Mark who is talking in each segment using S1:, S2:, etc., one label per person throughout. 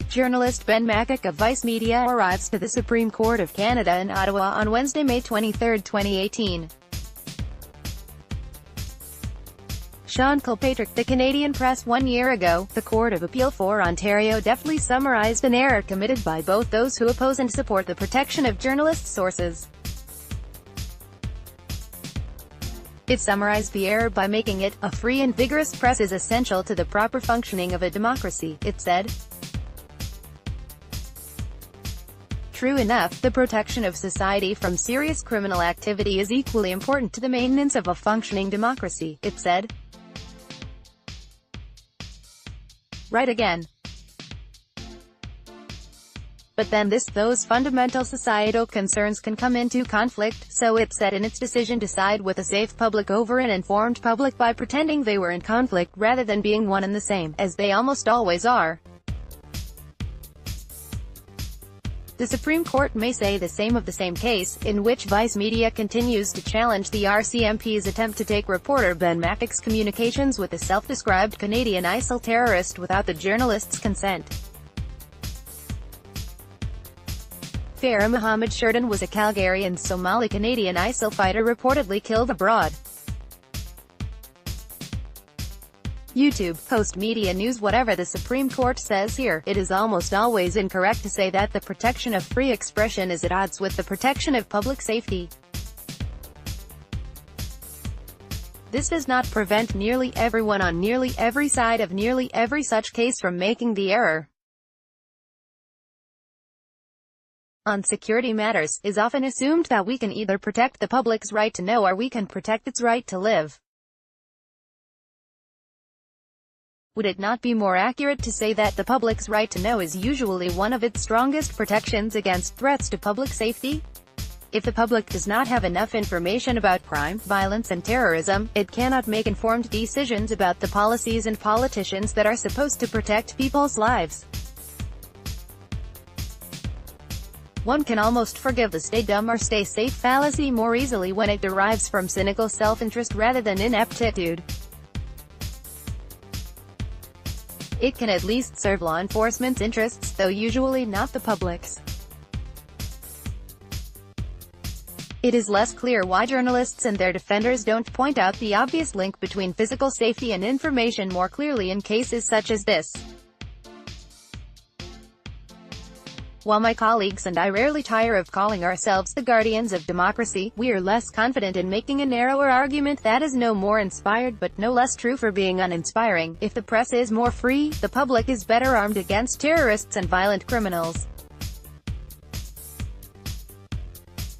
S1: Journalist Ben Makuch of Vice Media arrives to the Supreme Court of Canada in Ottawa on Wednesday, May 23, 2018. Sean Kilpatrick, the Canadian press. 1 year ago, the Court of Appeal for Ontario deftly summarized an error committed by both those who oppose and support the protection of journalists' sources. It summarized the error by making it, "A free and vigorous press is essential to the proper functioning of a democracy," it said. True enough, the protection of society from serious criminal activity is equally important to the maintenance of a functioning democracy, it said. Right again. But then those fundamental societal concerns can come into conflict, so it said in its decision to side with a safe public over an informed public by pretending they were in conflict rather than being one and the same, as they almost always are. The Supreme Court may say the same of the same case, in which Vice Media continues to challenge the RCMP's attempt to take reporter Ben Makuch's communications with a self-described Canadian ISIL terrorist without the journalist's consent. Farah Mohammed Sheridan was a Calgary and Somali-Canadian ISIL fighter reportedly killed abroad. YouTube, Post Media News. Whatever the Supreme Court says here, it is almost always incorrect to say that the protection of free expression is at odds with the protection of public safety. This does not prevent nearly everyone on nearly every side of nearly every such case from making the error. On security matters, it is often assumed that we can either protect the public's right to know or we can protect its right to live. Would it not be more accurate to say that the public's right to know is usually one of its strongest protections against threats to public safety? If the public does not have enough information about crime, violence and terrorism, it cannot make informed decisions about the policies and politicians that are supposed to protect people's lives. One can almost forgive the "stay dumb or stay safe" fallacy more easily when it derives from cynical self-interest rather than ineptitude. It can at least serve law enforcement's interests, though usually not the public's. It is less clear why journalists and their defenders don't point out the obvious link between physical safety and information more clearly in cases such as this. While my colleagues and I rarely tire of calling ourselves the guardians of democracy, we are less confident in making a narrower argument that is no more inspired but no less true for being uninspiring. If the press is more free, the public is better armed against terrorists and violent criminals.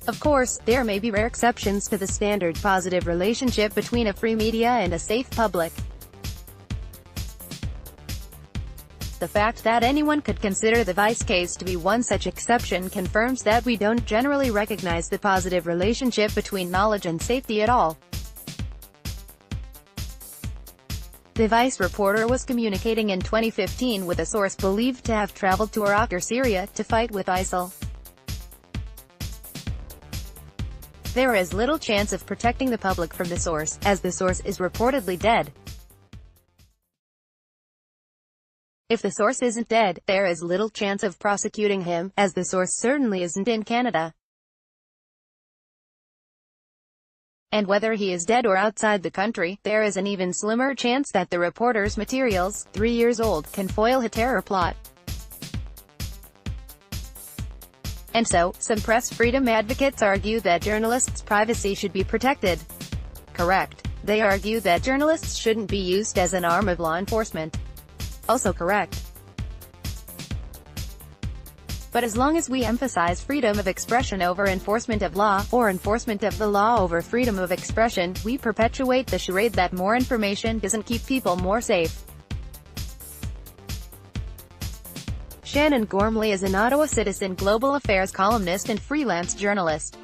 S1: Of course, there may be rare exceptions to the standard positive relationship between a free media and a safe public. The fact that anyone could consider the Vice case to be one such exception confirms that we don't generally recognize the positive relationship between knowledge and safety at all. The Vice reporter was communicating in 2015 with a source believed to have traveled to Iraq or Syria to fight with ISIL. There is little chance of protecting the public from the source, as the source is reportedly dead. If the source isn't dead, there is little chance of prosecuting him, as the source certainly isn't in Canada. And whether he is dead or outside the country, there is an even slimmer chance that the reporter's materials, 3 years old, can foil a terror plot. And so, some press freedom advocates argue that journalists' privacy should be protected. Correct. They argue that journalists shouldn't be used as an arm of law enforcement. Also correct. But as long as we emphasize freedom of expression over enforcement of law, or enforcement of the law over freedom of expression, we perpetuate the charade that more information doesn't keep people more safe. Shannon Gormley is an Ottawa citizen, global affairs columnist and freelance journalist.